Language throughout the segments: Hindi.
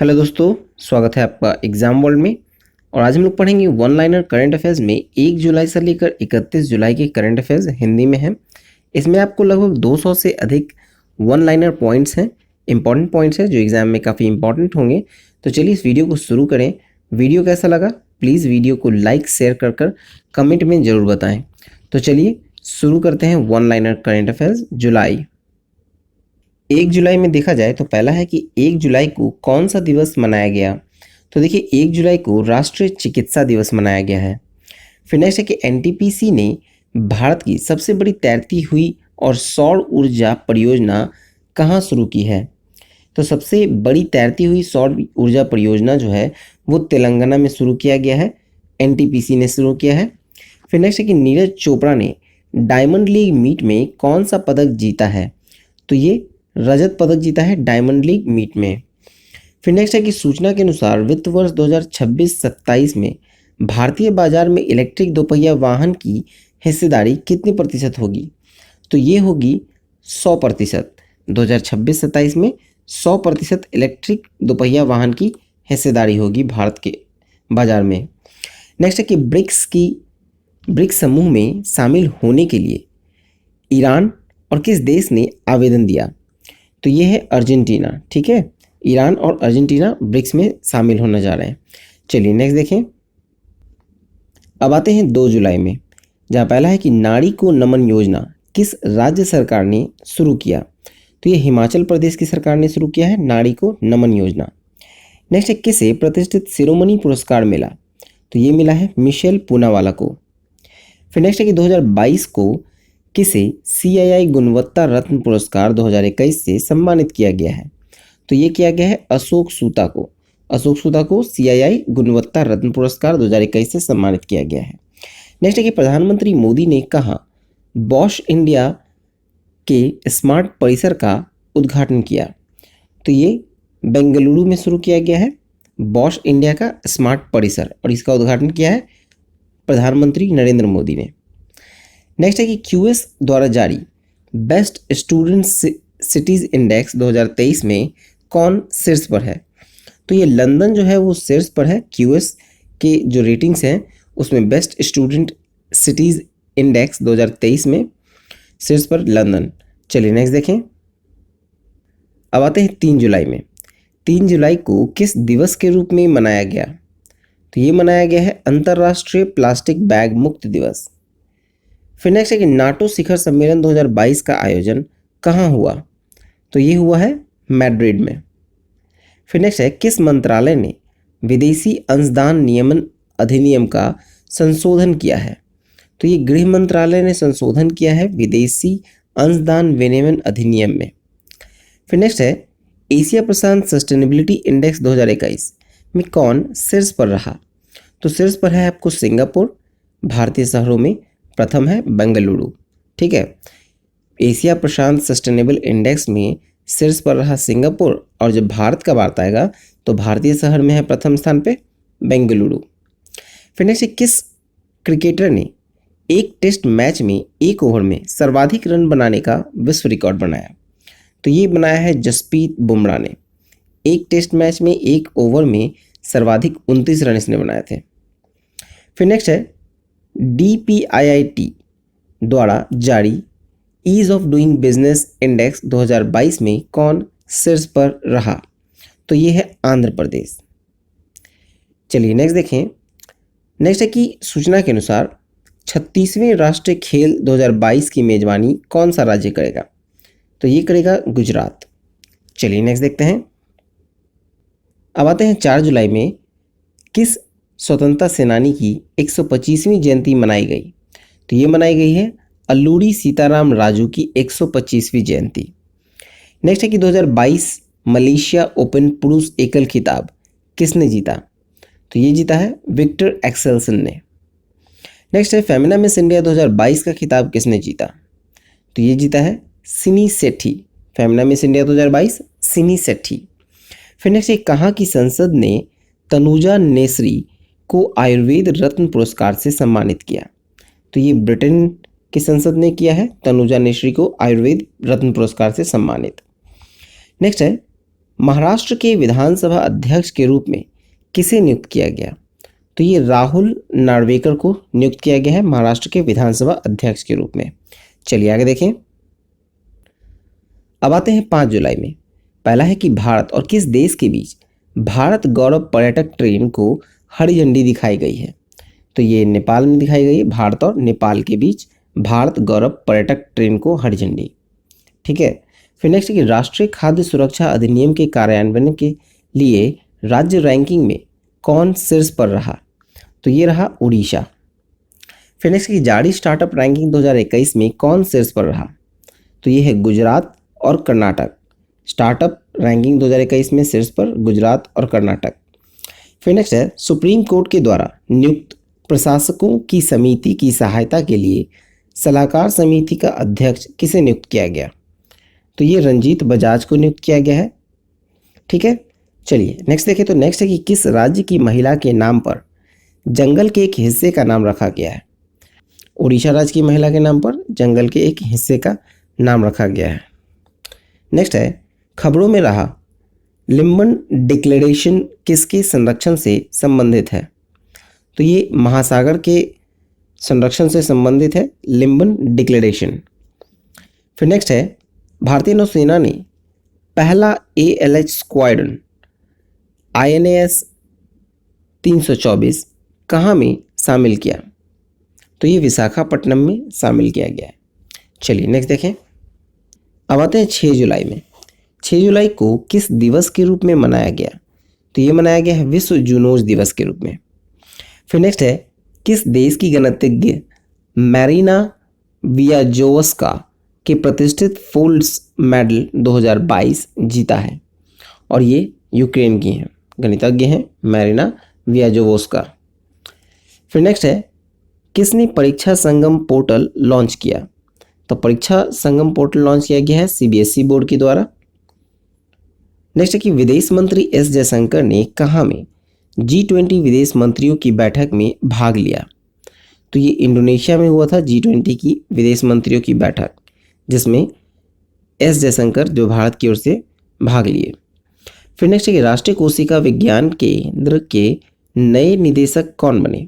हेलो दोस्तों, स्वागत है आपका एग्जाम वर्ल्ड में। और आज हम लोग पढ़ेंगे वन लाइनर करंट अफेयर्स में 1 जुलाई से लेकर 31 जुलाई के करंट अफेयर्स हिंदी में हैं। इसमें आपको लगभग 200 से अधिक वन लाइनर पॉइंट्स हैं, इंपॉर्टेंट पॉइंट्स हैं जो एग्जाम में काफ़ी इंपॉर्टेंट होंगे। तो चलिए इस वीडियो को शुरू करें। वीडियो कैसा लगा प्लीज़ वीडियो को लाइक शेयर कर कमेंट में ज़रूर बताएँ। तो चलिए शुरू करते हैं वन लाइनर करंट अफेयर्स जुलाई। 1 जुलाई में देखा जाए तो पहला है कि 1 जुलाई को कौन सा दिवस मनाया गया। तो देखिए 1 जुलाई को राष्ट्रीय चिकित्सा दिवस मनाया गया है। फिर नेक्स्ट है कि एनटीपीसी ने भारत की सबसे बड़ी तैरती हुई और सौर ऊर्जा परियोजना कहाँ शुरू की है। तो सबसे बड़ी तैरती हुई सौर ऊर्जा परियोजना जो है वो तेलंगाना में शुरू किया गया है, एनटीपीसी ने शुरू किया है। फिर नेक्स्ट है कि नीरज चोपड़ा ने डायमंड लीग मीट में कौन सा पदक जीता है। तो ये रजत पदक जीता है डायमंड लीग मीट में। फिर नेक्स्ट है कि सूचना के अनुसार वित्त वर्ष 2026-27 में भारतीय बाजार में इलेक्ट्रिक दोपहिया वाहन की हिस्सेदारी कितनी प्रतिशत होगी। तो ये होगी 100%। 2026-27 में 100% इलेक्ट्रिक दोपहिया वाहन की हिस्सेदारी होगी भारत के बाजार में। नेक्स्ट है कि ब्रिक्स समूह में शामिल होने के लिए ईरान और किस देश ने आवेदन दिया। तो ये है अर्जेंटीना। ठीक है, ईरान और अर्जेंटीना ब्रिक्स में शामिल होने जा रहे हैं। चलिए नेक्स्ट देखें। अब आते हैं 2 जुलाई में, जहाँ पहला है कि नारी को नमन योजना किस राज्य सरकार ने शुरू किया। तो ये हिमाचल प्रदेश की सरकार ने शुरू किया है नारी को नमन योजना। नेक्स्ट है किसे प्रतिष्ठित शिरोमणि पुरस्कार मिला। तो ये मिला है मिशेल पूनावाला को। फिर नेक्स्ट है कि 2022 को किसे CII गुणवत्ता रत्न पुरस्कार 2021 से सम्मानित किया गया है। तो ये किया गया है अशोक सूता को CII गुणवत्ता रत्न पुरस्कार 2021 से सम्मानित किया गया है। नेक्स्ट है कि प्रधानमंत्री मोदी ने कहा बॉश इंडिया के स्मार्ट परिसर का उद्घाटन किया। तो ये बेंगलुरु में शुरू किया गया है बॉश इंडिया का स्मार्ट परिसर, और इसका उद्घाटन किया है प्रधानमंत्री नरेंद्र मोदी ने। नेक्स्ट है कि QS द्वारा जारी बेस्ट स्टूडेंट सिटीज़ इंडेक्स 2023 में कौन शीर्ष पर है। तो ये लंदन जो है वो शीर्ष पर है। QS के जो रेटिंग्स हैं उसमें बेस्ट स्टूडेंट सिटीज़ इंडेक्स 2023 में शीर्ष पर लंदन। चलिए नेक्स्ट देखें। अब आते हैं 3 जुलाई में। 3 जुलाई को किस दिवस के रूप में मनाया गया। तो ये मनाया गया है अंतर्राष्ट्रीय प्लास्टिक बैग मुक्त दिवस। फिर नेक्स्ट है कि नाटो शिखर सम्मेलन 2022 का आयोजन कहाँ हुआ। तो ये हुआ है मैड्रिड में। फिर नेक्स्ट है किस मंत्रालय ने विदेशी अंशदान नियमन अधिनियम का संशोधन किया है। तो ये गृह मंत्रालय ने संशोधन किया है विदेशी अंशदान विनियमन अधिनियम में। फिर नेक्स्ट है एशिया प्रशांत सस्टेनेबिलिटी इंडेक्स 2021 में कौन शीर्ष पर रहा। तो शीर्ष पर है आपको सिंगापुर, भारतीय शहरों में प्रथम है बेंगलुरु। ठीक है, एशिया प्रशांत सस्टेनेबल इंडेक्स में शीर्ष पर रहा सिंगापुर, और जब भारत का बात आएगा तो भारतीय शहर में है प्रथम स्थान पे बेंगलुरु। फिर नेक्स्ट किस क्रिकेटर ने एक टेस्ट मैच में 1 ओवर में सर्वाधिक रन बनाने का विश्व रिकॉर्ड बनाया। तो ये बनाया है जसप्रीत बुमराह ने। एक टेस्ट मैच में 1 ओवर में सर्वाधिक 29 रन इसने बनाए थे। फिर नेक्स्ट है DPIIT द्वारा जारी ease of doing business index 2022 में कौन शीर्ष पर रहा। तो ये है आंध्र प्रदेश। चलिए नेक्स्ट देखें। नेक्स्ट है कि सूचना के अनुसार 36वें राष्ट्रीय खेल 2022 की मेजबानी कौन सा राज्य करेगा। तो ये करेगा गुजरात। चलिए नेक्स्ट देखते हैं। अब आते हैं 4 जुलाई में किस स्वतंत्रता सेनानी की 125वीं जयंती मनाई गई। तो ये मनाई गई है अल्लूरी सीताराम राजू की 125वीं जयंती। नेक्स्ट है कि 2022 मलेशिया ओपन पुरुष एकल खिताब किसने जीता। तो ये जीता है विक्टर एक्सेल्सन ने। नेक्स्ट है फेमिना मिस इंडिया 2022 का खिताब किसने जीता। तो ये जीता है सिनी सेठी। फेमिना मिस इंडिया 2022 सिनी सेठी। फिर नेक्स्ट है कहाँ की संसद ने तनुजा नेसरी को आयुर्वेद रत्न पुरस्कार से सम्मानित किया। तो ये ब्रिटेन की संसद ने किया है तनुजा नेसरी को आयुर्वेद रत्न पुरस्कार से सम्मानित। नेक्स्ट है महाराष्ट्र के विधानसभा अध्यक्ष के रूप में किसे नियुक्त किया गया? तो ये राहुल नार्वेकर को नियुक्त किया गया है महाराष्ट्र के विधानसभा अध्यक्ष के रूप में। चलिए आगे देखें। अब आते हैं 5 जुलाई में। पहला है कि भारत और किस देश के बीच भारत गौरव पर्यटक ट्रेन को हरी झंडी दिखाई गई है? तो ये नेपाल में दिखाई गई है। भारत और नेपाल के बीच भारत गौरव पर्यटक ट्रेन को हरी झंडी। ठीक है। फिर नेक्स्ट है कि राष्ट्रीय खाद्य सुरक्षा अधिनियम के कार्यान्वयन के लिए राज्य रैंकिंग में कौन शीर्ष पर रहा? तो ये रहा उड़ीसा। फिर नेक्स्ट की जारी स्टार्टअप रैंकिंग 2021 में कौन शीर्ष पर रहा? तो ये है गुजरात और कर्नाटक। स्टार्टअप रैंकिंग 2021 में शीर्ष पर गुजरात और कर्नाटक। फिर नेक्स्ट है सुप्रीम कोर्ट के द्वारा नियुक्त प्रशासकों की समिति की सहायता के लिए सलाहकार समिति का अध्यक्ष किसे नियुक्त किया गया? तो ये रंजीत बजाज को नियुक्त किया गया है। ठीक है। चलिए नेक्स्ट देखें। तो नेक्स्ट है कि किस राज्य की महिला के नाम पर जंगल के एक हिस्से का नाम रखा गया है? उड़ीसा राज्य की महिला के नाम पर जंगल के एक हिस्से का नाम रखा गया है। नेक्स्ट है खबरों में रहा लिम्बन डिक्लेरेशन किसके संरक्षण से संबंधित है? तो ये महासागर के संरक्षण से संबंधित है लिम्बन डिक्लेरेशन। फिर नेक्स्ट है भारतीय नौसेना ने पहला ALH स्क्वाड्रन INAS 324 कहाँ में शामिल किया? तो ये विशाखापट्टनम में शामिल किया गया है। चलिए नेक्स्ट देखें। अब आते हैं 6 जुलाई में। 6 जुलाई को किस दिवस के रूप में मनाया गया? तो ये मनाया गया है विश्व जूनोज दिवस के रूप में। फिर नेक्स्ट है किस देश की गणितज्ञ मैरिना वियाजोवस्का के प्रतिष्ठित फोल्ड्स मेडल 2022 जीता है? और ये यूक्रेन की हैं, गणितज्ञ हैं मैरिना वियाजोवस्का। फिर नेक्स्ट है किसने परीक्षा संगम पोर्टल लॉन्च किया? तो परीक्षा संगम पोर्टल लॉन्च किया गया है CBSE बोर्ड के द्वारा। नेक्स्ट है कि विदेश मंत्री S जयशंकर ने कहाँ में G20 विदेश मंत्रियों की बैठक में भाग लिया? तो ये इंडोनेशिया में हुआ था G20 की विदेश मंत्रियों की बैठक, जिसमें S जयशंकर जो भारत की ओर से भाग लिए। फिर नेक्स्ट है कि राष्ट्रीय कोशिका विज्ञान केंद्र के नए निदेशक कौन बने?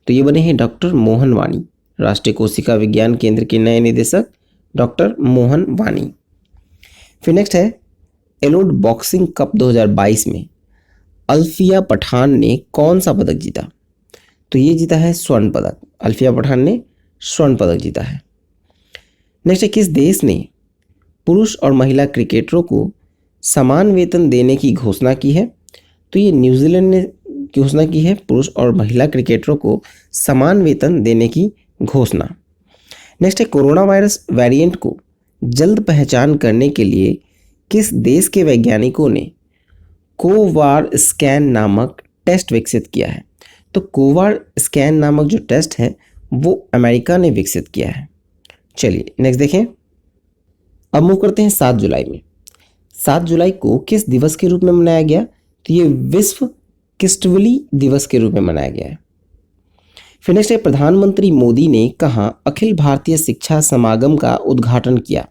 तो ये बने हैं डॉक्टर मोहन वानी। राष्ट्रीय कोशिका विज्ञान केंद्र के नए निदेशक डॉक्टर मोहन वानी। फिर नेक्स्ट है एलोड बॉक्सिंग कप 2022 में अल्फिया पठान ने कौन सा पदक जीता? तो ये जीता है स्वर्ण पदक। अल्फिया पठान ने स्वर्ण पदक जीता है। नेक्स्ट है किस देश ने पुरुष और महिला क्रिकेटरों को समान वेतन देने की घोषणा की है? तो ये न्यूजीलैंड ने घोषणा की है पुरुष और महिला क्रिकेटरों को समान वेतन देने की घोषणा। नेक्स्ट है कोरोना वायरस वेरिएंट को जल्द पहचान करने के लिए किस देश के वैज्ञानिकों ने कोवार स्कैन नामक टेस्ट विकसित किया है? तो कोवार स्कैन नामक जो टेस्ट है वो अमेरिका ने विकसित किया है। चलिए नेक्स्ट देखें। अब मूव करते हैं 7 जुलाई में। 7 जुलाई को किस दिवस के रूप में मनाया गया? तो ये विश्व किस्टवली दिवस के रूप में मनाया गया है। फिर नेक्स्ट है प्रधानमंत्री मोदी ने कहाँ अखिल भारतीय शिक्षा समागम का उद्घाटन किया?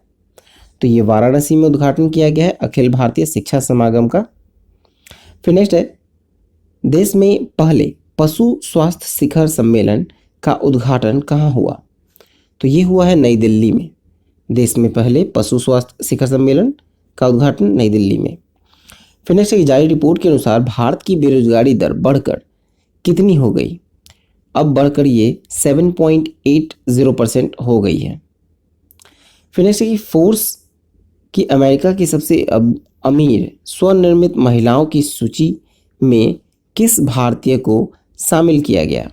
तो ये वाराणसी में उद्घाटन किया गया है अखिल भारतीय शिक्षा समागम का। फिर नेक्स्ट है देश में पहले पशु स्वास्थ्य शिखर सम्मेलन का उद्घाटन कहाँ हुआ? तो ये हुआ है नई दिल्ली में। देश में पहले पशु स्वास्थ्य शिखर सम्मेलन का उद्घाटन नई दिल्ली में। फिर नेक्स्ट है जारी रिपोर्ट के अनुसार भारत की बेरोजगारी दर बढ़कर कितनी हो गई? अब बढ़कर ये 7.80% हो गई है। फिर नेक्स्ट है कि फोर्स की अमेरिका की सबसे अमीर स्वनिर्मित महिलाओं की सूची में किस भारतीय को शामिल किया गया?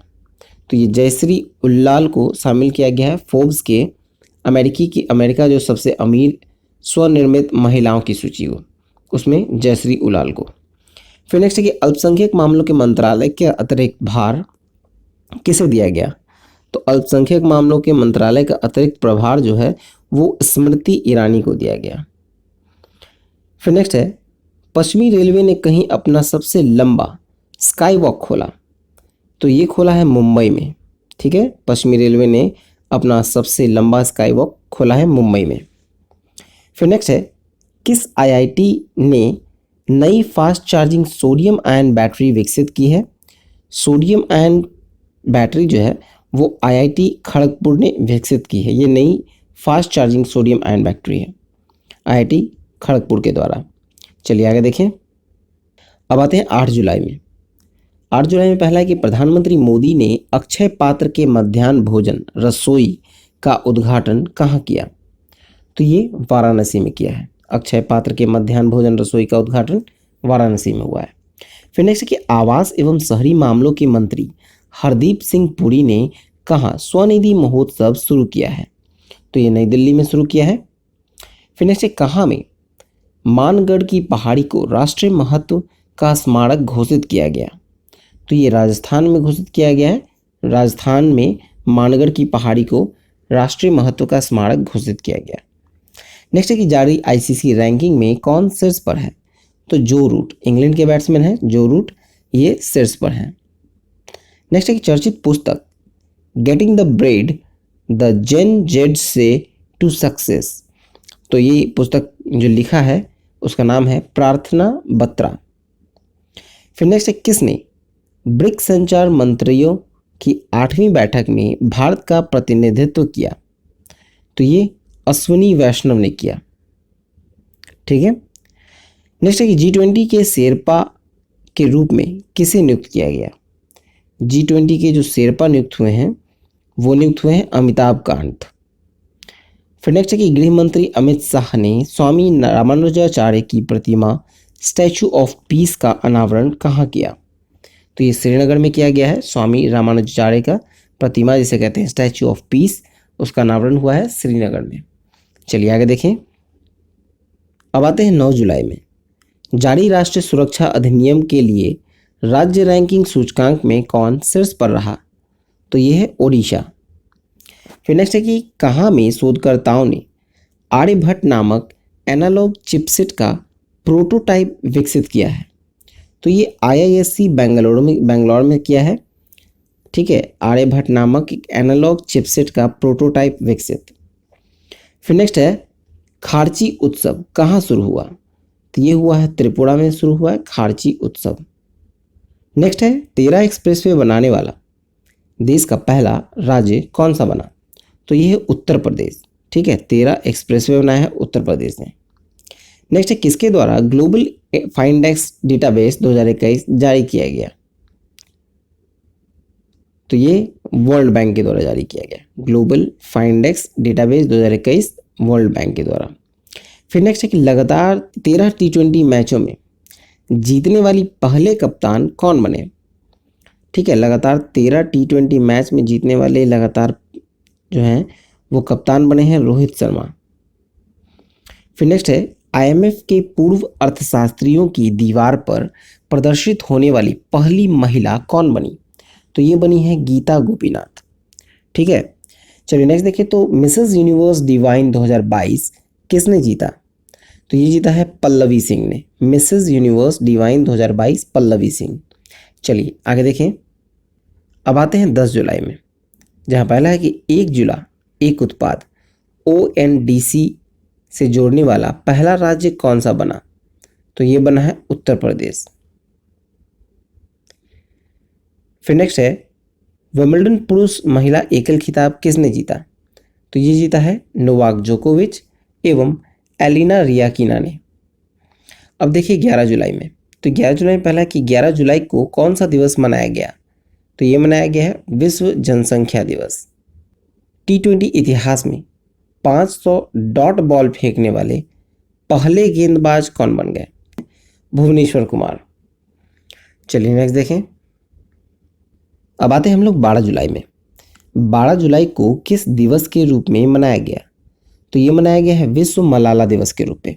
तो ये जयश्री उल्लाल को शामिल किया गया है फोर्ब्स के अमेरिका जो सबसे अमीर स्वनिर्मित महिलाओं की सूची हो उसमें जयश्री उल्लाल को। फिर नेक्स्ट है कि अल्पसंख्यक मामलों के मंत्रालय के अतिरिक्त भार किसे दिया गया? तो अल्पसंख्यक मामलों के मंत्रालय का अतिरिक्त प्रभार जो है वो स्मृति ईरानी को दिया गया। फिर नेक्स्ट है पश्चिमी रेलवे ने कहीं अपना सबसे लंबा स्काई वॉक खोला? तो ये खोला है मुंबई में। ठीक है, पश्चिमी रेलवे ने अपना सबसे लंबा स्काई वॉक खोला है मुंबई में। फिर नेक्स्ट है किस IIT ने नई fast charging sodium ion battery विकसित की है। सोडियम आयन बैटरी जो है वो आईआईटी खड़गपुर ने विकसित की है। ये नई fast charging sodium ion battery है आईआईटी खड़गपुर के द्वारा। चलिए आगे देखें। अब आते हैं 8 जुलाई में। 8 जुलाई में पहला है कि प्रधानमंत्री मोदी ने अक्षय पात्र के मध्याह्न भोजन रसोई का उद्घाटन कहाँ किया? तो ये वाराणसी में किया है। अक्षय पात्र के मध्याह्न भोजन रसोई का उद्घाटन वाराणसी में हुआ है। फिर नेक्स्ट है कि आवास एवं शहरी मामलों के मंत्री हरदीप सिंह पुरी ने कहाँ स्वनिधि महोत्सव शुरू किया है? तो ये नई दिल्ली में शुरू किया है। फिर नेक्स्ट है कहाँ में मानगढ़ की पहाड़ी को राष्ट्रीय महत्व का स्मारक घोषित किया गया? तो ये राजस्थान में घोषित किया गया है। राजस्थान में मानगढ़ की पहाड़ी को राष्ट्रीय महत्व का स्मारक घोषित किया गया। नेक्स्ट है कि जारी आईसीसी रैंकिंग में कौन शीर्ष पर है? तो जो रूट, इंग्लैंड के बैट्समैन हैं जो रूट, ये शीर्ष पर हैं। नेक्स्ट है कि चर्चित पुस्तक getting the bread the gen Z से टू सक्सेस, तो ये पुस्तक जो लिखा है उसका नाम है प्रार्थना बत्रा। फिर नेक्स्ट है किसने ब्रिक्स संचार मंत्रियों की 8वीं बैठक में भारत का प्रतिनिधित्व किया? तो ये अश्विनी वैष्णव ने किया। ठीक है। नेक्स्ट है कि G20 के शेरपा के रूप में किसे नियुक्त किया गया? G20 के जो शेरपा नियुक्त हुए हैं वो नियुक्त हुए हैं अमिताभ कांत। फिर नेक्स्ट है कि गृह मंत्री अमित शाह ने स्वामी रामानुजाचार्य की प्रतिमा स्टैचू ऑफ पीस का अनावरण कहाँ किया? तो ये श्रीनगर में किया गया है। स्वामी रामानुजाचार्य का प्रतिमा जिसे कहते हैं स्टैचू ऑफ पीस, उसका अनावरण हुआ है श्रीनगर में। चलिए आगे देखें। अब आते हैं 9 जुलाई में। जारी राष्ट्रीय सुरक्षा अधिनियम के लिए राज्य रैंकिंग सूचकांक में कौन शीर्ष पर रहा? तो ये है ओडिशा। फिर नेक्स्ट है कि कहाँ में शोधकर्ताओं ने आर्यभट्ट नामक एनालॉग चिपसेट का प्रोटोटाइप विकसित किया है? तो ये आईआईएससी बेंगलोर में किया है। ठीक है, आर्यभट्ट नामक एक एनालॉग चिपसेट का प्रोटोटाइप विकसित। फिर नेक्स्ट है खार्ची उत्सव कहाँ शुरू हुआ? तो ये हुआ है त्रिपुरा में शुरू हुआ है खार्ची उत्सव। नेक्स्ट है 13 एक्सप्रेसवे बनाने वाला देश का पहला राज्य कौन सा बना? तो ये है उत्तर प्रदेश। ठीक है, 13 एक्सप्रेसवे बनाया है उत्तर प्रदेश ने। नेक्स्ट है किसके द्वारा ग्लोबल फाइंडेक्स डेटाबेस 2021 जारी किया गया? तो ये वर्ल्ड बैंक के द्वारा जारी किया गया। ग्लोबल फाइंडेक्स डेटाबेस 2021 वर्ल्ड बैंक के द्वारा। फिर नेक्स्ट है कि लगातार 13 T20 मैचों में जीतने वाली पहले कप्तान कौन बने? ठीक है, लगातार 13 T20 मैच में जीतने वाले लगातार जो हैं वो कप्तान बने हैं रोहित शर्मा। फिर नेक्स्ट है आईएमएफ के पूर्व अर्थशास्त्रियों की दीवार पर प्रदर्शित होने वाली पहली महिला कौन बनी? तो ये बनी है गीता गोपीनाथ। ठीक है, चलिए नेक्स्ट देखिए। तो मिसेस यूनिवर्स डिवाइन 2022 किसने जीता? तो ये जीता है पल्लवी सिंह ने। Mrs universe divine 2022 Pallavi Singh. चलिए आगे देखें। अब आते हैं 10 जुलाई में, जहाँ पहला है कि 1 जुलाई एक उत्पाद ONDC से जोड़ने वाला पहला राज्य कौन सा बना? तो ये बना है उत्तर प्रदेश। फिर नेक्स्ट है विंबलडन पुरुष महिला एकल खिताब किसने जीता? तो ये जीता है नोवाक जोकोविच एवं एलिना रियाकिना ने। अब देखिए 11 जुलाई में। तो 11 जुलाई में पहला है कि 11 जुलाई को कौन सा दिवस मनाया गया? तो ये मनाया गया है विश्व जनसंख्या दिवस। T20 इतिहास में 500 डॉट बॉल फेंकने वाले पहले गेंदबाज कौन बन गए? भुवनेश्वर कुमार। चलिए नेक्स्ट देखें। अब आते हैं हम लोग 12 जुलाई में। 12 जुलाई को किस दिवस के रूप में मनाया गया? तो ये मनाया गया है विश्व मलाला दिवस के रूप में।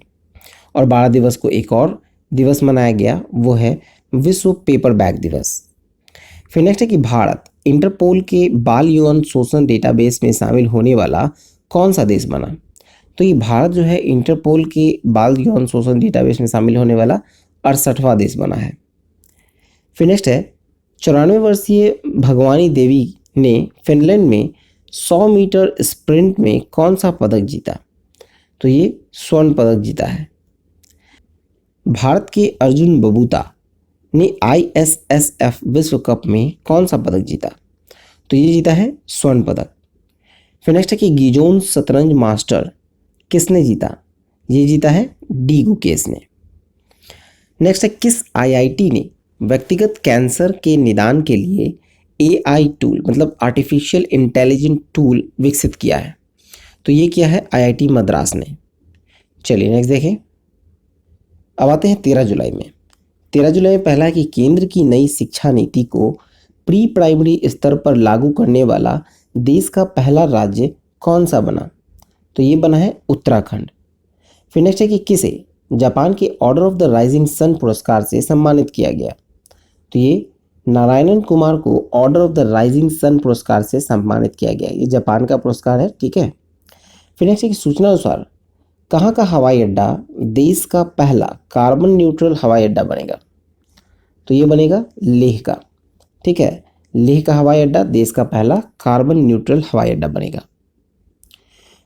और 12 दिवस को एक और दिवस मनाया गया, वो है विश्व पेपर बैग दिवस। फिर नेक्स्ट है कि भारत इंटरपोल के बाल यौन शोषण डेटाबेस में शामिल होने वाला कौन सा देश बना? तो ये भारत जो है इंटरपोल के बाल यौन शोषण डेटाबेस में शामिल होने वाला 68वां देश बना है। फिर नेक्स्ट है 94 वर्षीय भगवानी देवी ने फिनलैंड में 100 मीटर स्प्रिंट में कौन सा पदक जीता? तो ये स्वर्ण पदक जीता है। भारत के अर्जुन बबूता ने ISSF विश्व कप में कौन सा पदक जीता? तो ये जीता है स्वर्ण पदक। फिर नेक्स्ट है कि गिजोन शतरंज मास्टर किसने जीता? ये जीता है डी गुकेश ने। नेक्स्ट है किस IIT ने व्यक्तिगत कैंसर के निदान के लिए AI टूल मतलब आर्टिफिशियल इंटेलिजेंट टूल विकसित किया है? तो ये किया है IIT मद्रास ने। चलिए नेक्स्ट देखें। अब आते हैं 13 जुलाई में। 13 जुलाई में पहला है कि केंद्र की नई शिक्षा नीति को प्री प्राइमरी स्तर पर लागू करने वाला देश का पहला राज्य कौन सा बना? तो ये बना है उत्तराखंड। फिर नेक्स्ट है कि किसे जापान के order of the rising sun पुरस्कार से सम्मानित किया गया? तो ये नारायणन कुमार को order of the rising sun पुरस्कार से सम्मानित किया गया। ये जापान का पुरस्कार है, ठीक है। फिर नेक्स्ट है कि सूचना अनुसार कहाँ का हवाई अड्डा देश का पहला कार्बन न्यूट्रल हवाई अड्डा बनेगा? तो ये बनेगा लेह का, ठीक है। लेह का हवाई अड्डा देश का पहला कार्बन न्यूट्रल हवाई अड्डा बनेगा।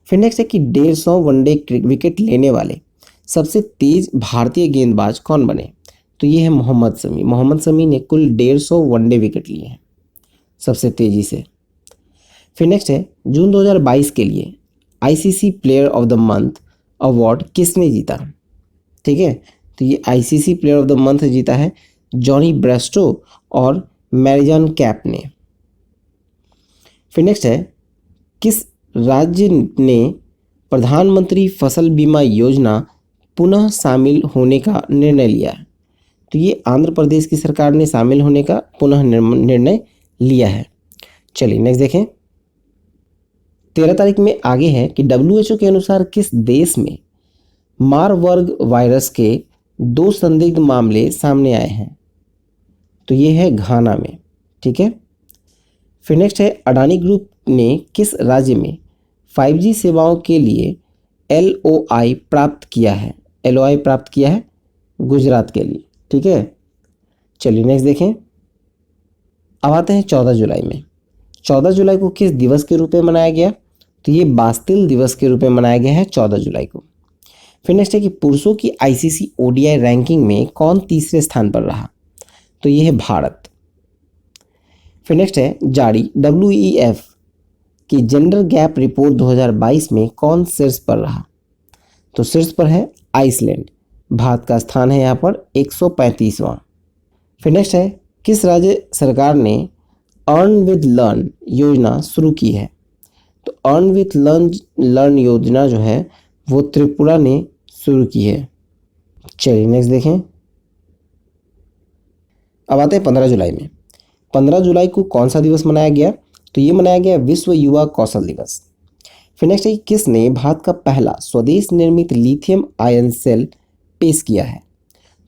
फिर नेक्स्ट है कि 150 वनडे विकेट लेने वाले सबसे तेज भारतीय गेंदबाज कौन बने? तो ये है मोहम्मद शमी। मोहम्मद शमी ने कुल 150 वनडे विकेट लिए हैं सबसे तेजी से। फिर नेक्स्ट है जून 2022 के लिए ICC player of the month award किसने जीता? ठीक है, तो ये ICC player of the month जीता है जॉनी ब्रेस्टो और मैरिजन कैप ने। फिर नेक्स्ट है किस राज्य ने प्रधानमंत्री फसल बीमा योजना पुनः शामिल होने का निर्णय लिया है? तो ये आंध्र प्रदेश की सरकार ने शामिल होने का पुनः निर्णय लिया है। चलिए नेक्स्ट देखें। 13 तारीख में आगे है कि WHO के अनुसार किस देश में मारबर्ग वायरस के 2 संदिग्ध मामले सामने आए हैं? तो ये है घाना में, ठीक है। फिर नेक्स्ट है अडानी ग्रुप ने किस राज्य में 5G सेवाओं के लिए LOI प्राप्त किया है? LOI प्राप्त किया है गुजरात के लिए, ठीक है। चलिए नेक्स्ट देखें। अब आते हैं 14 जुलाई में। 14 जुलाई को किस दिवस के रूप में मनाया गया? तो ये बास्तिल दिवस के रूप में मनाया गया है 14 जुलाई को। फिर नेक्स्ट है कि पुरुषों की ICC ODI रैंकिंग में कौन तीसरे स्थान पर रहा? तो ये है भारत। फिर नेक्स्ट है जारी WEF की जेंडर गैप रिपोर्ट 2022 में कौन शीर्ष पर रहा? तो शीर्ष पर है आइसलैंड। भारत का स्थान है यहाँ पर 135वां। फिर नेक्स्ट है किस राज्य सरकार ने अर्न विद लर्न योजना शुरू की है? तो अर्न विद लर्न योजना जो है वो त्रिपुरा ने शुरू की है। चलिए नेक्स्ट देखें। अब आते हैं 15 जुलाई में। 15 जुलाई को कौन सा दिवस मनाया गया? तो ये मनाया गया विश्व युवा कौशल दिवस। फिर नेक्स्ट है किस ने भारत का पहला स्वदेश निर्मित लिथियम आयन सेल पेश किया है?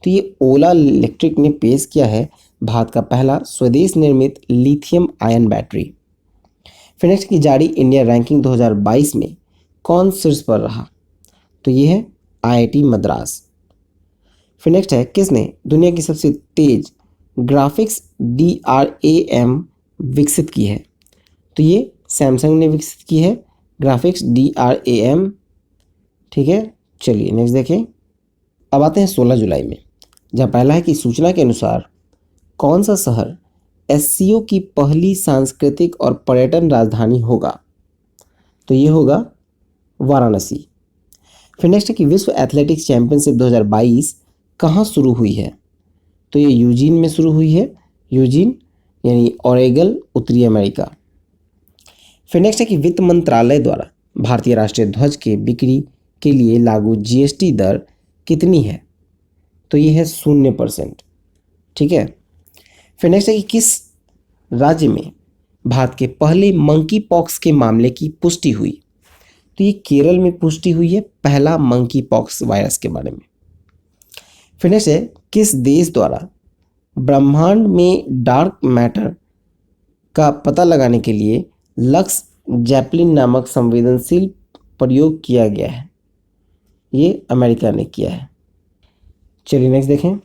तो ये ओला इलेक्ट्रिक ने पेश किया है भारत का पहला स्वदेश निर्मित लिथियम आयन बैटरी। फिर नेक्स्ट की जारी इंडिया रैंकिंग 2022 में कौन शीर्ष पर रहा? तो ये है IIT मद्रास। फिर नेक्स्ट है किसने दुनिया की सबसे तेज ग्राफिक्स DRAM विकसित की है? तो ये सैमसंग ने विकसित की है ग्राफिक्स DRAM, ठीक है। चलिए नेक्स्ट देखें। अब आते हैं 16 जुलाई में, जहाँ पहला है कि सूचना के अनुसार कौन सा शहर SCO की पहली सांस्कृतिक और पर्यटन राजधानी होगा? तो ये होगा वाराणसी। फिर नेक्स्ट है कि विश्व एथलेटिक्स चैंपियनशिप 2022 कहाँ शुरू हुई है? तो ये यूजीन में शुरू हुई है। यूजीन यानी ओरेगन, उत्तरी अमेरिका। फिर नेक्स्ट है कि वित्त मंत्रालय द्वारा भारतीय राष्ट्रीय ध्वज के बिक्री के लिए लागू GST दर कितनी है? तो ये है 0%, ठीक है। फिर नेक्स्ट है कि किस राज्य में भारत के पहले मंकी पॉक्स के मामले की पुष्टि हुई? तो ये केरल में पुष्टि हुई है पहला मंकी पॉक्स वायरस के बारे में। फिर नेक्स्ट है किस देश द्वारा ब्रह्मांड में डार्क मैटर का पता लगाने के लिए लक्स जैपलिन नामक संवेदनशील प्रयोग किया गया है? ये अमेरिका ने किया है। चलिए नेक्स्ट देखें।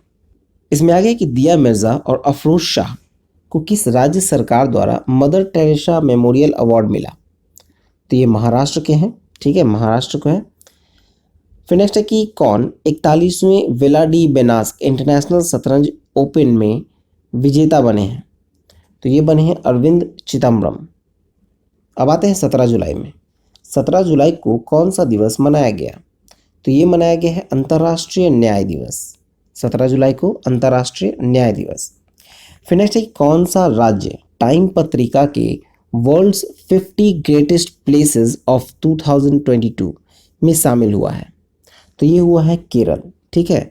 इसमें आगे कि दिया मिर्जा और अफरोज शाह को किस राज्य सरकार द्वारा मदर टेरेसा मेमोरियल अवार्ड मिला? तो ये महाराष्ट्र के हैं, ठीक है, महाराष्ट्र को है। फिर नेक्स्ट है कि कौन 41वें विला डी बेनास्क इंटरनेशनल शतरंज ओपन में विजेता बने हैं? तो ये बने हैं अरविंद चिदम्बरम। अब आते हैं 17 जुलाई में। 17 जुलाई को कौन सा दिवस मनाया गया? तो ये मनाया गया है अंतर्राष्ट्रीय न्याय दिवस। 17 जुलाई को अंतर्राष्ट्रीय न्याय दिवस। फिर नेक्स्ट है कि कौन सा राज्य टाइम पत्रिका के वर्ल्ड्स 50 ग्रेटेस्ट प्लेसेस ऑफ 2022 में शामिल हुआ है? तो ये हुआ है केरल। ठीक है,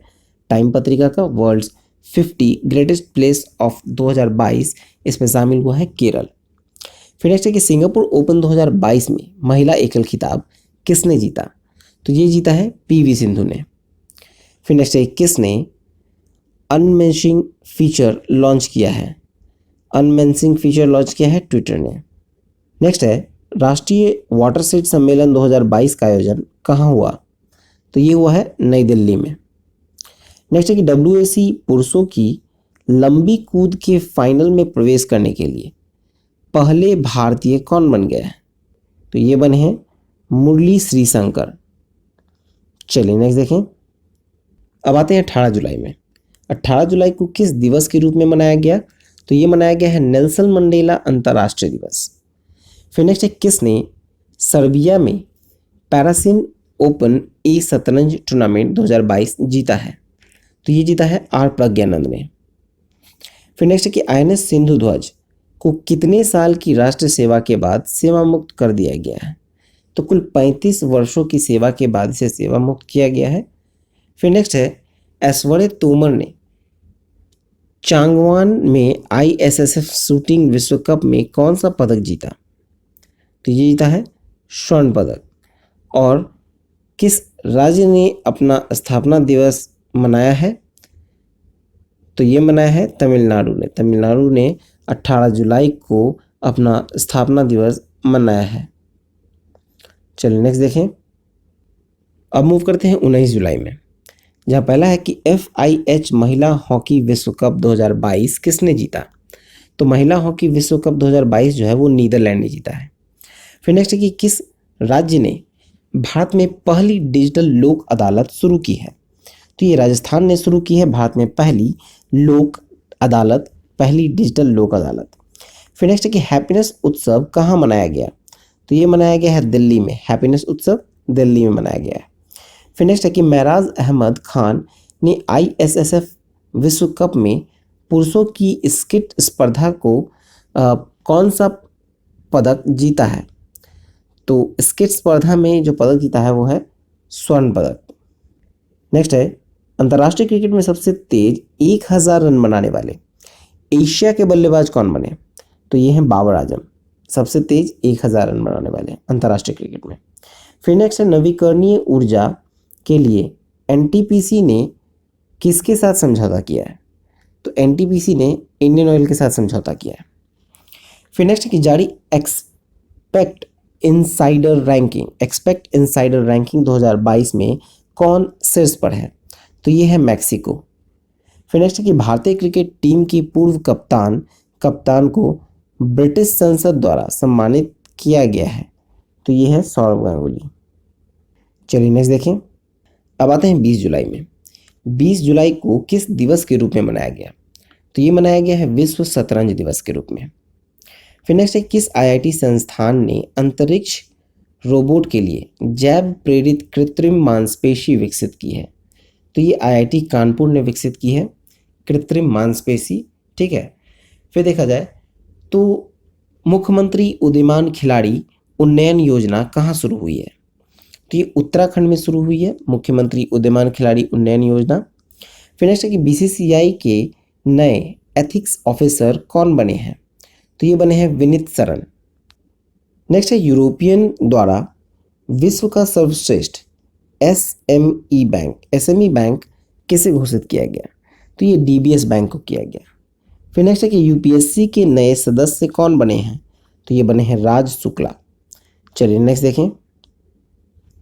टाइम पत्रिका का वर्ल्ड्स 50 ग्रेटेस्ट प्लेस ऑफ 2022 इसमें शामिल हुआ है केरल। फिर नेक्स्ट है कि सिंगापुर ओपन 2022 में महिला एकल खिताब किसने जीता? तो ये जीता है पीवी सिंधु ने। फिर नेक्स्ट है किसने अनमेंशिंग फीचर लॉन्च किया है? अनमेंशिंग फीचर लॉन्च किया है ट्विटर ने। नेक्स्ट है राष्ट्रीय वाटरशेड सम्मेलन 2022 का आयोजन कहाँ हुआ? तो ये हुआ है नई दिल्ली में। नेक्स्ट है कि WAC पुरुषों की लंबी कूद के फाइनल में प्रवेश करने के लिए पहले भारतीय कौन बन गए हैं? तो ये बने हैं मुरली श्रीशंकर। चलिए नेक्स्ट देखें। अब आते हैं 18 जुलाई में। 18 जुलाई को किस दिवस के रूप में मनाया गया? तो ये मनाया गया है नेल्सन मंडेला अंतर्राष्ट्रीय दिवस। फिर नेक्स्ट है किसने सर्बिया में पैरासिन ओपन ए शतरंज टूर्नामेंट 2022 जीता है? तो ये जीता है आर प्रज्ञानंद ने। फिर नेक्स्ट है कि INS सिंधु ध्वज को कितने साल की राष्ट्र सेवा के बाद सेवा मुक्त कर दिया गया है? तो कुल 35 वर्षों की सेवा के बाद इसे सेवा मुक्त किया गया है। फिर नेक्स्ट है ऐश्वर्य तोमर ने चांगवान में ISSF शूटिंग विश्व कप में कौन सा पदक जीता? तो ये जीता है स्वर्ण पदक। और किस राज्य ने अपना स्थापना दिवस मनाया है? तो ये मनाया है तमिलनाडु ने। तमिलनाडु ने 18 जुलाई को अपना स्थापना दिवस मनाया है। चलिए नेक्स्ट देखें। अब मूव करते हैं 19 जुलाई में, जहाँ पहला है कि FIH महिला हॉकी विश्व कप 2022 किसने जीता? तो महिला हॉकी विश्व कप 2022 जो है वो नीदरलैंड ने जीता है। फिर नेक्स्ट है कि किस राज्य ने भारत में पहली डिजिटल लोक अदालत शुरू की है? तो ये राजस्थान ने शुरू की है भारत में पहली लोक अदालत, पहली डिजिटल लोक अदालत। फिर नेक्स्ट है कि हैप्पीनेस उत्सव कहाँ मनाया गया? तो ये मनाया गया है दिल्ली में। हैप्पीनेस उत्सव दिल्ली में मनाया गया है। फिर नेक्स्ट है कि महराज अहमद खान ने ISSF विश्व कप में पुरुषों की स्किट स्पर्धा को कौन सा पदक जीता है? तो स्किट स्पर्धा में जो पदक जीता है वो है स्वर्ण पदक। नेक्स्ट है अंतर्राष्ट्रीय क्रिकेट में सबसे तेज 1000 रन बनाने वाले एशिया के बल्लेबाज कौन बने? तो ये हैं बाबर आजम, सबसे तेज 1000 रन बनाने वाले अंतर्राष्ट्रीय क्रिकेट में। फिर नेक्स्ट है नवीकरणीय ऊर्जा के लिए NTPC ने किसके साथ समझौता किया है? तो NTPC ने इंडियन ऑयल के साथ समझौता किया है। फिर नेक्स्ट है कि जारी एक्सपेक्ट इनसाइडर रैंकिंग 2022 में कौन शीर्ष पर है? तो ये है मैक्सिको। फिर नेक्स्ट है कि भारतीय क्रिकेट टीम की पूर्व कप्तान को ब्रिटिश संसद द्वारा सम्मानित किया गया है। तो ये है सौरव गांगुली। चलिए नेक्स्ट देखें। अब आते हैं 20 जुलाई में। 20 जुलाई को किस दिवस के रूप में मनाया गया? तो ये मनाया गया है विश्व शतरंज दिवस के रूप में। फिर नेक्स्ट है किस IIT संस्थान ने अंतरिक्ष रोबोट के लिए जैव प्रेरित कृत्रिम मांसपेशी विकसित की है? तो ये IIT कानपुर ने विकसित की है कृत्रिम मांसपेशी। ठीक है। फिर देखा जाए तो मुख्यमंत्री उदीयमान खिलाड़ी उन्नयन योजना कहाँ शुरू हुई है? तो ये उत्तराखंड में शुरू हुई है मुख्यमंत्री उदीयमान खिलाड़ी उन्नयन योजना। फिर नेक्स्ट है कि BCCI के नए एथिक्स ऑफिसर कौन बने हैं? तो ये बने हैं विनीत सरन। नेक्स्ट है यूरोपियन द्वारा विश्व का सर्वश्रेष्ठ SME बैंक किसे घोषित किया गया? तो ये DBS बैंक को किया गया। फिर नेक्स्ट है कि UPSC के नए सदस्य कौन बने हैं? तो ये बने हैं राज शुक्ला। चलिए नेक्स्ट देखें।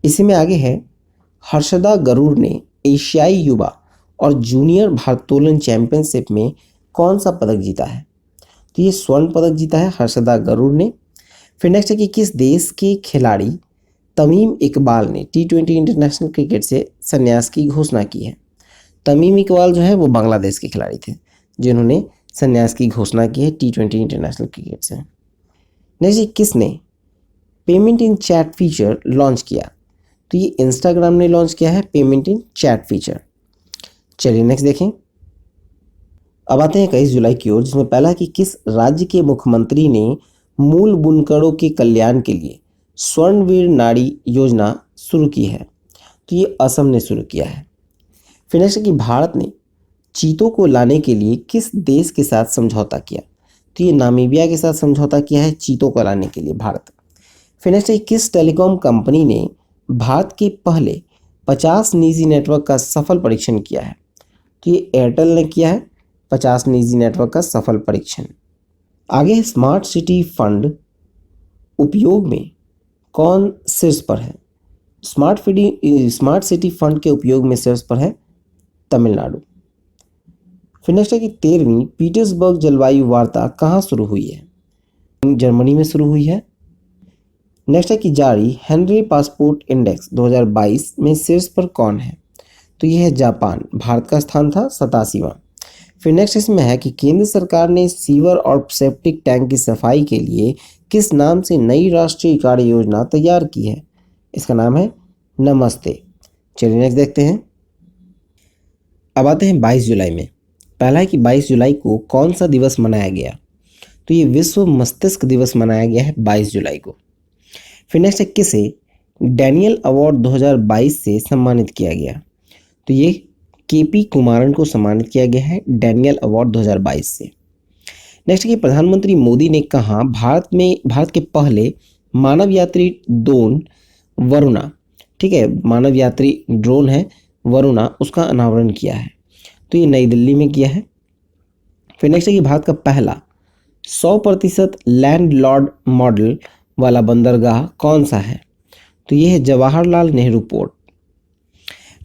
इसी में आगे है हर्षदा गरुड़ ने एशियाई युवा और जूनियर भारोत्तोलन चैंपियनशिप में कौन सा पदक जीता है? तो ये स्वर्ण पदक जीता है हर्षदा गरुड़ ने। फिर नेक्स्ट है कि किस देश के खिलाड़ी तमीम इकबाल ने T20 इंटरनेशनल क्रिकेट से संन्यास की घोषणा की है। तमीम इकबाल जो है वो बांग्लादेश के खिलाड़ी थे जिन्होंने संन्यास की घोषणा की है T20 इंटरनेशनल क्रिकेट से। नेक्स्ट, किसने payment in chat feature launch किया? तो ये इंस्टाग्राम ने लॉन्च किया है पेमेंट इन चैट फीचर। चलिए नेक्स्ट देखें। अब आते हैं 21 जुलाई की ओर, जिसमें पहला कि किस राज्य के मुख्यमंत्री ने मूल बुनकरों के कल्याण के लिए स्वर्णवीर नारी योजना शुरू की है? तो ये असम ने शुरू किया है। फिर नेक्स्ट कि भारत ने चीतों को लाने के लिए किस देश के साथ समझौता किया? तो ये नामीबिया के साथ समझौता किया है चीतों को लाने के लिए भारत। फिर नेक्स्ट किस टेलीकॉम कंपनी ने भारत के पहले 50 निजी नेटवर्क का सफल परीक्षण किया है? तो ये एयरटेल ने किया है 50 निजी नेटवर्क का सफल परीक्षण। आगे स्मार्ट सिटी फंड उपयोग में कौन शीर्ष पर है? स्मार्ट सिटी फंड के उपयोग में शीर्ष पर है तमिलनाडु। फिर नेक्स्ट है कि 13वीं पीटर्सबर्ग जलवायु वार्ता कहाँ शुरू हुई है? जर्मनी में शुरू हुई है। नेक्स्ट है कि जारी हेनरी पासपोर्ट इंडेक्स 2022 में शीर्ष पर कौन है? तो यह है जापान। भारत का स्थान था 87वां। फिर नेक्स्ट इसमें है कि केंद्र सरकार ने सीवर और सेप्टिक टैंक की सफाई के लिए किस नाम से नई राष्ट्रीय कार्य योजना तैयार की है? इसका नाम है नमस्ते। चलिए नेक्स्ट देखते हैं। अब आते हैं 22 जुलाई में। पहला है कि 22 जुलाई को कौन सा दिवस मनाया गया? तो ये विश्व मस्तिष्क दिवस मनाया गया है 22 जुलाई को। फिर नेक्स्ट है किसे डैनियल अवार्ड 2022 से सम्मानित किया गया? तो ये KP कुमारन को सम्मानित किया गया है डैनियल अवार्ड 2022 से। नेक्स्ट है कि प्रधानमंत्री मोदी ने कहा भारत के पहले मानव यात्री ड्रोन वरुणा, ठीक है, मानव यात्री ड्रोन है वरुणा, उसका अनावरण किया है? तो ये नई दिल्ली में किया है। फिर नेक्स्ट है कि भारत का पहला 100% लैंडलॉर्ड मॉडल वाला बंदरगाह कौन सा है? तो ये है जवाहरलाल नेहरू पोर्ट।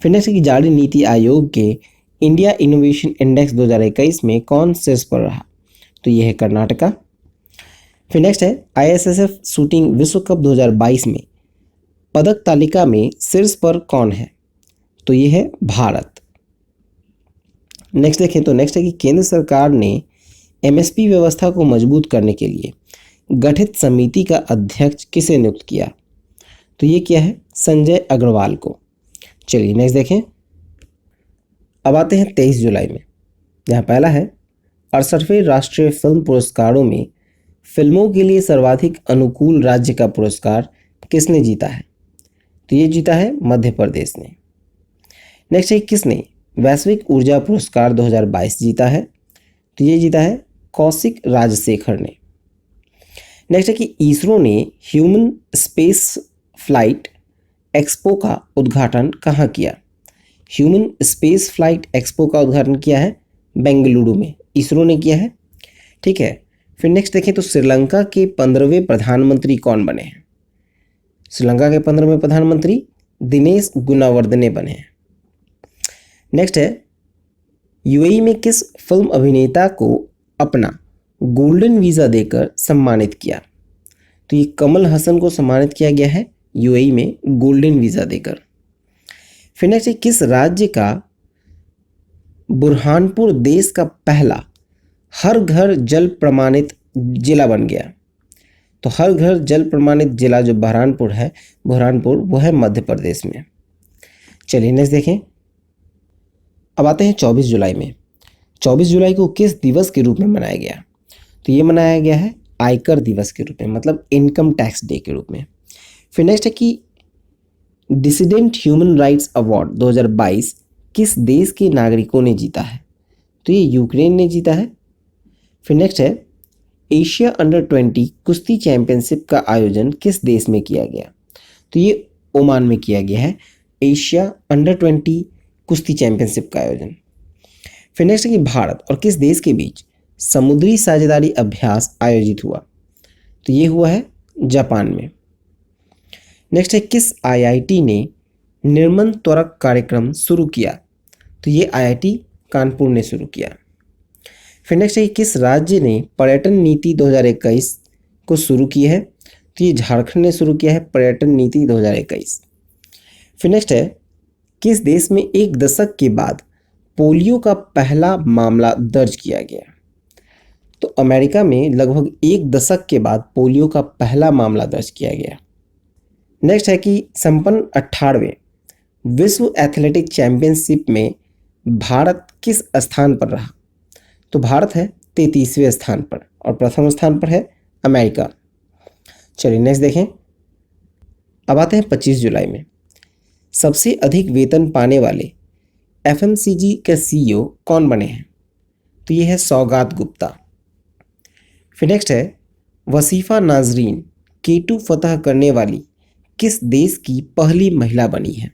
फिर नेक्स्ट है कि जारी नीति आयोग के इंडिया इनोवेशन इंडेक्स 2021 में कौन शीर्ष पर रहा? तो ये है कर्नाटका। फिर नेक्स्ट है ISSF शूटिंग विश्व कप 2022 में पदक तालिका में शीर्ष पर कौन है? तो ये है भारत। नेक्स्ट देखें तो नेक्स्ट है कि केंद्र सरकार ने MSP व्यवस्था को मजबूत करने के लिए गठित समिति का अध्यक्ष किसे नियुक्त किया? तो ये क्या है संजय अग्रवाल को। चलिए नेक्स्ट देखें। अब आते हैं 23 जुलाई में, जहाँ पहला है 68वें राष्ट्रीय फिल्म पुरस्कारों में फिल्मों के लिए सर्वाधिक अनुकूल राज्य का पुरस्कार किसने जीता है? तो ये जीता है मध्य प्रदेश ने। नेक्स्ट है किसने वैश्विक ऊर्जा पुरस्कार 2022 जीता है? तो ये जीता है कौशिक राजशेखर ने। नेक्स्ट है कि इसरो ने ह्यूमन स्पेस फ्लाइट एक्सपो का उद्घाटन कहाँ किया? ह्यूमन स्पेस फ्लाइट एक्सपो का उद्घाटन किया है बेंगलुरु में, इसरो ने किया है, ठीक है। फिर नेक्स्ट देखें तो श्रीलंका के 15वें प्रधानमंत्री कौन बने हैं? श्रीलंका के 15वें प्रधानमंत्री दिनेश गुणावर्दने बने हैं। नेक्स्ट है UAE में किस फिल्म अभिनेता को अपना गोल्डन वीज़ा देकर सम्मानित किया? तो ये कमल हसन को सम्मानित किया गया है UAE में गोल्डन वीज़ा देकर। फिर नेक्स्ट है किस राज्य का बुरहानपुर देश का पहला हर घर जल प्रमाणित जिला बन गया? तो हर घर जल प्रमाणित जिला जो बुरहानपुर वो है मध्य प्रदेश में। चलिए नेक्स्ट देखें। अब आते हैं 24 जुलाई में। 24 जुलाई को किस दिवस के रूप में मनाया गया? तो ये मनाया गया है आयकर दिवस के रूप में, मतलब इनकम टैक्स डे के रूप में। फिर नेक्स्ट है कि डिसिडेंट ह्यूमन राइट्स अवार्ड 2022 किस देश के नागरिकों ने जीता है? तो ये यूक्रेन ने जीता है। फिर नेक्स्ट है एशिया अंडर 20 कुश्ती चैंपियनशिप का आयोजन किस देश में किया गया? तो ये ओमान में किया गया है एशिया अंडर 20 कुश्ती चैंपियनशिप का आयोजन। फिर नेक्स्ट है कि भारत और किस देश के बीच समुद्री साझेदारी अभ्यास आयोजित हुआ? तो ये हुआ है जापान में। नेक्स्ट है किस IIT ने निर्मल त्वरक कार्यक्रम शुरू किया? तो ये IIT कानपुर ने शुरू किया। फिर नेक्स्ट है कि किस राज्य ने पर्यटन नीति 2021 को शुरू की है? तो ये झारखंड ने शुरू किया है पर्यटन नीति 2021। फिर नेक्स्ट है, किस देश में एक दशक के बाद पोलियो का पहला मामला दर्ज किया गया? तो अमेरिका में लगभग एक दशक के बाद पोलियो का पहला मामला दर्ज किया गया। नेक्स्ट है कि संपन्न 18वें विश्व एथलेटिक चैंपियनशिप में भारत किस स्थान पर रहा? तो भारत है 33वें स्थान पर और प्रथम स्थान पर है अमेरिका। चलिए नेक्स्ट देखें। अब आते हैं 25 जुलाई में। सबसे अधिक वेतन पाने वाले एफएमसीजी के सीईओ कौन बने हैं? तो ये है सौगात गुप्ता। फिर नेक्स्ट है, वसीफा नाजरीन K2 फतह करने वाली किस देश की पहली महिला बनी है?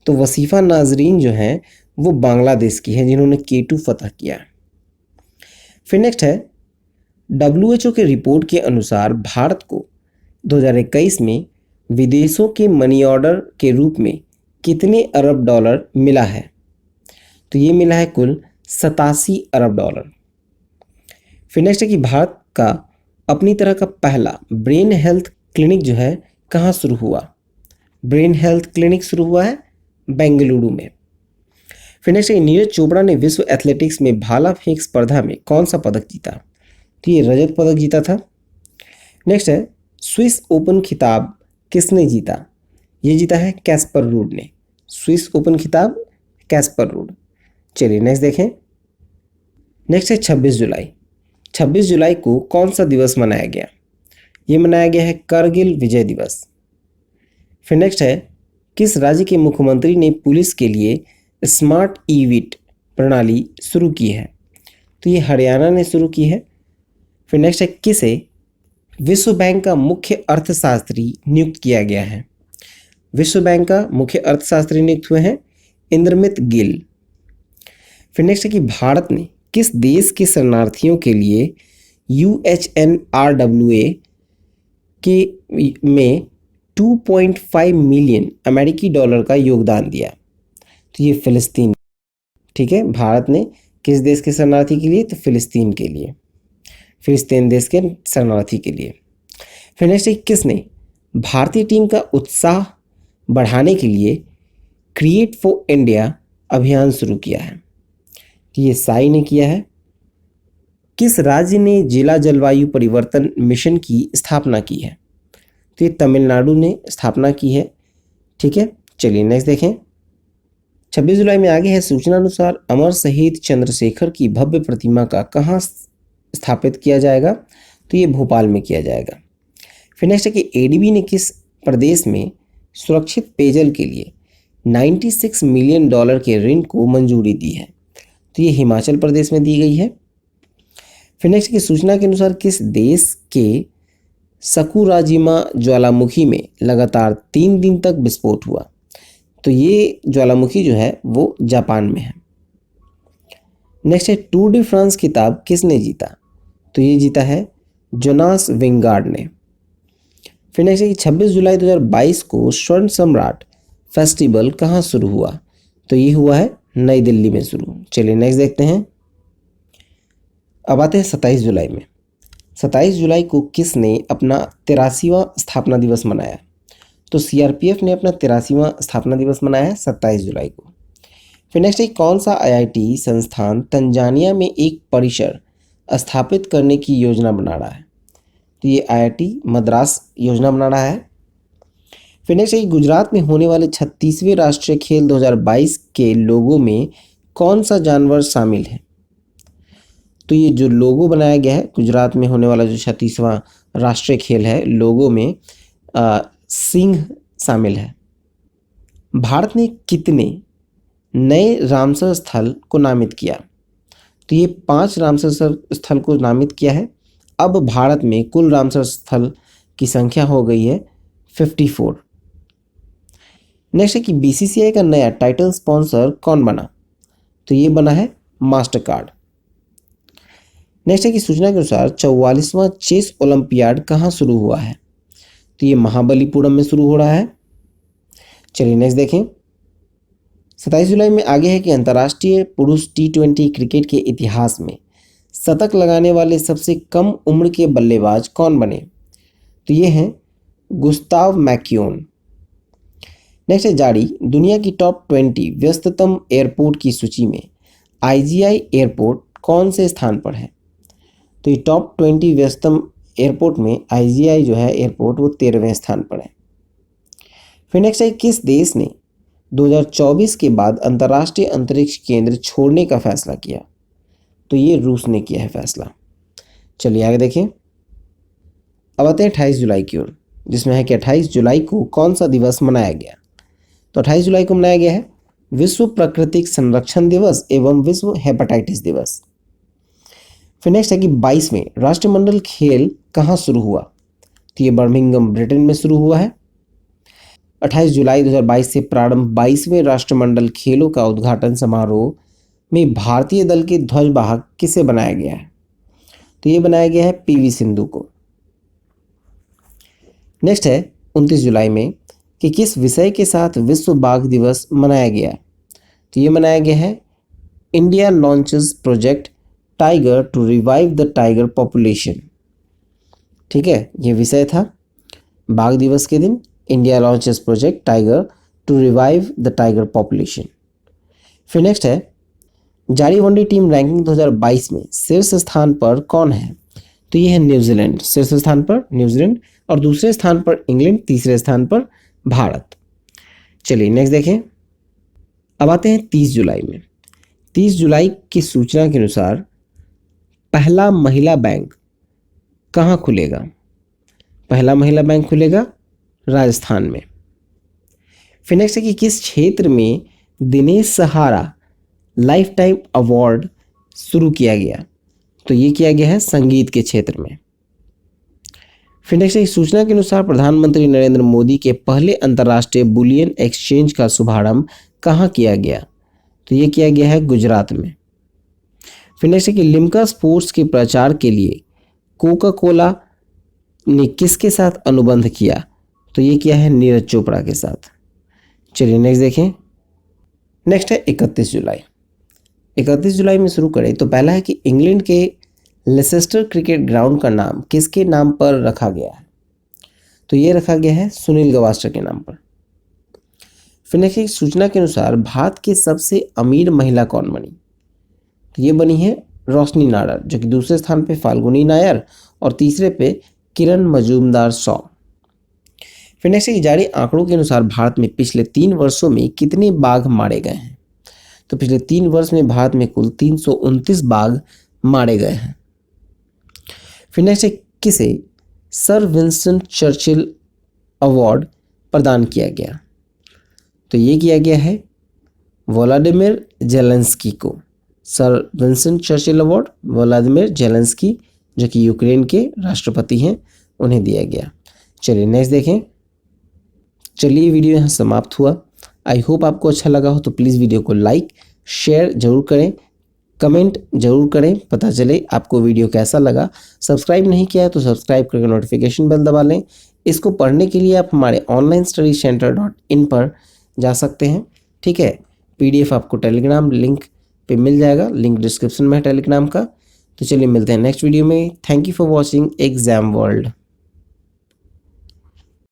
तो वसीफा नाजरीन जो हैं वो बांग्लादेश की हैं जिन्होंने K2 फतह किया। फिर नेक्स्ट है, WHO के रिपोर्ट के अनुसार भारत को 2021 में विदेशों के मनी ऑर्डर के रूप में कितने अरब डॉलर मिला है? तो ये मिला है कुल 87 अरब डॉलर। फिर नेक्स्ट है कि भारत का अपनी तरह का पहला ब्रेन हेल्थ क्लिनिक जो है कहाँ शुरू हुआ? ब्रेन हेल्थ क्लिनिक शुरू हुआ है बेंगलुरु में। फिर नेक्स्ट है, नीरज चोपड़ा ने विश्व एथलेटिक्स में भाला फेंक स्पर्धा में कौन सा पदक जीता? तो ये रजत पदक जीता था। नेक्स्ट है, स्विस ओपन खिताब किसने जीता? ये जीता है कैस्पर रूड ने। स्विस ओपन खिताब कैस्पर रूड। चलिए नेक्स्ट देखें। नेक्स्ट है 26 जुलाई। 26 जुलाई को कौन सा दिवस मनाया गया? ये मनाया गया है करगिल विजय दिवस। फिर नेक्स्ट है, किस राज्य के मुख्यमंत्री ने पुलिस के लिए स्मार्ट ईविट प्रणाली शुरू की है? तो ये हरियाणा ने शुरू की है। फिर नेक्स्ट है, किसे विश्व बैंक का मुख्य अर्थशास्त्री नियुक्त किया गया है? विश्व बैंक का मुख्य अर्थशास्त्री नियुक्त हुए हैं इंद्रमित गिल। फिर नेक्स्ट है कि भारत ने किस देश के शरणार्थियों के लिए UNRWA के में 2.5 मिलियन अमेरिकी डॉलर का योगदान दिया? तो ये फिलिस्तीन। ठीक है, भारत ने किस देश के शरणार्थी के लिए? तो फिलिस्तीन के लिए, फिलिस्तीन देश के शरणार्थी के लिए। फिर नेक्स्ट है, किसने भारतीय टीम का उत्साह बढ़ाने के लिए क्रिएट फॉर इंडिया अभियान शुरू किया है? तो ये साई ने किया है। किस राज्य ने जिला जलवायु परिवर्तन मिशन की स्थापना की है? तो ये तमिलनाडु ने स्थापना की है। ठीक है, चलिए नेक्स्ट देखें। 26 जुलाई में आगे है, सूचना अनुसार अमर शहीद चंद्रशेखर की भव्य प्रतिमा का कहाँ स्थापित किया जाएगा? तो ये भोपाल में किया जाएगा। फिर नेक्स्ट है कि ADB ने किस प्रदेश में सुरक्षित पेयजल के लिए 96 मिलियन डॉलर के ऋण को मंजूरी दी है? तो ये हिमाचल प्रदेश में दी गई है। फिर नेक्स्ट की सूचना के अनुसार किस देश के सकुराजिमा ज्वालामुखी में लगातार 3 दिन तक विस्फोट हुआ? तो ये ज्वालामुखी जो है वो जापान में है। नेक्स्ट है, टूर डी फ्रांस खिताब किसने जीता? तो ये जीता है जोनास विंगार्ड ने। फिर नेक्स्ट है कि 26 जुलाई 2022 को स्वर्ण सम्राट फेस्टिवल कहाँ शुरू हुआ? तो ये हुआ है नई दिल्ली में शुरू। चलिए नेक्स्ट देखते हैं। अब आते हैं 27 जुलाई में। 27 जुलाई को किसने अपना 83वां स्थापना दिवस मनाया? तो CRPF ने अपना 83वां स्थापना दिवस मनाया है 27 जुलाई को। फिर नेक्स्ट है, कौन सा IIT संस्थान तंजानिया में एक परिसर स्थापित करने की योजना बना रहा है? तो ये IIT मद्रास योजना बना रहा है। फिर नेक्स्ट है, गुजरात में होने वाले 36वें राष्ट्रीय खेल 2022 के लोगो में कौन सा जानवर शामिल है? तो ये जो लोगो बनाया गया है गुजरात में होने वाला जो 36वां राष्ट्रीय खेल है, लोगो में सिंह शामिल है। भारत ने कितने नए रामसर स्थल को नामित किया? तो ये 5 रामसर स्थल को नामित किया है। अब भारत में कुल रामसर स्थल की संख्या हो गई है 54। नेक्स्ट है कि BCCI का नया टाइटल स्पॉन्सर कौन बना? तो ये बना है मास्टर कार्ड। नेक्स्ट है कि सूचना के अनुसार 44वां चेस ओलंपियाड कहाँ शुरू हुआ है? तो ये महाबलीपुरम में शुरू हो रहा है। चलिए नेक्स्ट देखें। 27 जुलाई में आगे है कि अंतर्राष्ट्रीय पुरुष T20 क्रिकेट के इतिहास में शतक लगाने वाले सबसे कम उम्र के बल्लेबाज कौन बने? तो तो ये हैं गुस्ताव मैक्यून। नेक्स्ट है जारी दुनिया की टॉप 20 व्यस्ततम एयरपोर्ट की सूची में आईजीआई एयरपोर्ट कौन से स्थान पर है। तो ये टॉप 20 व्यस्ततम एयरपोर्ट में आईजीआई जो है एयरपोर्ट वो 13वें स्थान पर है। फिर नेक्स्ट है किस देश ने 2024 के बाद अंतर्राष्ट्रीय अंतरिक्ष केंद्र छोड़ने का फैसला किया। तो ये रूस ने किया है फैसला। चलिए आगे देखें। अब आते हैं 28 जुलाई की ओर, जिसमें है कि 28 जुलाई को कौन सा दिवस मनाया गया। तो 28 जुलाई को मनाया गया है विश्व प्राकृतिक संरक्षण दिवस एवं विश्व हेपेटाइटिस दिवस। फिर नेक्स्ट है कि 22वें राष्ट्रमंडल खेल कहाँ शुरू हुआ। तो ये बर्मिंघम ब्रिटेन में शुरू हुआ है। 28 जुलाई 2022 से प्रारंभ 22वें राष्ट्रमंडल खेलों का उद्घाटन समारोह में भारतीय दल के ध्वजवाहक किसे बनाया गया है। तो ये बनाया गया है पीवी सिंधु को। नेक्स्ट है 29 जुलाई में कि किस विषय के साथ विश्व बाघ दिवस मनाया गया। तो ये मनाया गया है India launches project tiger to revive the tiger population. ठीक है, ये विषय था बाघ दिवस के दिन, India launches project tiger to revive the tiger population. फिर नेक्स्ट है जारी वनडे टीम रैंकिंग 2022 में शीर्ष स्थान पर कौन है। तो ये है न्यूजीलैंड, शीर्ष स्थान पर न्यूजीलैंड, और दूसरे स्थान पर इंग्लैंड, तीसरे स्थान पर भारत। चलिए नेक्स्ट देखें। अब आते हैं 30 जुलाई में। 30 जुलाई की सूचना के अनुसार पहला महिला बैंक कहाँ खुलेगा। पहला महिला बैंक खुलेगा राजस्थान में। फिर नेक्स्ट है कि किस क्षेत्र में दिनेश सहारा लाइफ टाइम अवार्ड शुरू किया गया। तो ये किया गया है संगीत के क्षेत्र में। फिर नेक्स्ट है सूचना के अनुसार प्रधानमंत्री नरेंद्र मोदी के पहले अंतर्राष्ट्रीय बुलियन एक्सचेंज का शुभारंभ कहाँ किया गया। तो ये किया गया है गुजरात में। फिर नेक्स्ट है कि लिम्का स्पोर्ट्स के प्रचार के लिए कोका कोला ने किसके साथ अनुबंध किया। तो ये किया है नीरज चोपड़ा के साथ। चलिए नेक्स्ट देखें। नेक्स्ट है 31 जुलाई। 31 जुलाई में शुरू करें तो पहला है कि इंग्लैंड के लेसेस्टर क्रिकेट ग्राउंड का नाम किसके नाम पर रखा गया है। तो ये रखा गया है सुनील गावस्कर के नाम पर। फिर नेक्स्ट सूचना के अनुसार भारत की सबसे अमीर महिला कौन बनी। तो ये बनी है रोशनी नायर, जो कि दूसरे स्थान पे फाल्गुनी नायर और तीसरे पे किरण मजूमदार शॉ। फिर नेक्स्ट जारी आंकड़ों के अनुसार भारत में पिछले 3 वर्षों में कितने बाघ मारे गए हैं। तो पिछले 3 वर्ष में भारत में कुल 329 बाघ मारे गए हैं। फिर नेक्स्ट किसे सर विंस्टन चर्चिल अवार्ड प्रदान किया गया। तो ये किया गया है व्लादिमीर जेलेंस्की को। Sir Winston Churchill award Vladimir Zelensky, जो कि यूक्रेन के राष्ट्रपति हैं, उन्हें दिया गया। चलिए नेक्स्ट देखें। चलिए वीडियो यहाँ समाप्त हुआ। आई होप आपको अच्छा लगा हो तो प्लीज़ वीडियो को लाइक शेयर जरूर करें, कमेंट जरूर करें, पता चले आपको वीडियो कैसा लगा। सब्सक्राइब नहीं किया है तो सब्सक्राइब करके नोटिफिकेशन बेल दबा लें। इसको पढ़ने के लिए आप हमारे onlinestudycenter.in पर जा सकते हैं। ठीक है, PDF आपको टेलीग्राम लिंक पे मिल जाएगा, लिंक डिस्क्रिप्शन में है टेलीग्राम का। तो चलिए मिलते हैं नेक्स्ट वीडियो में। Thank you for watching exam world.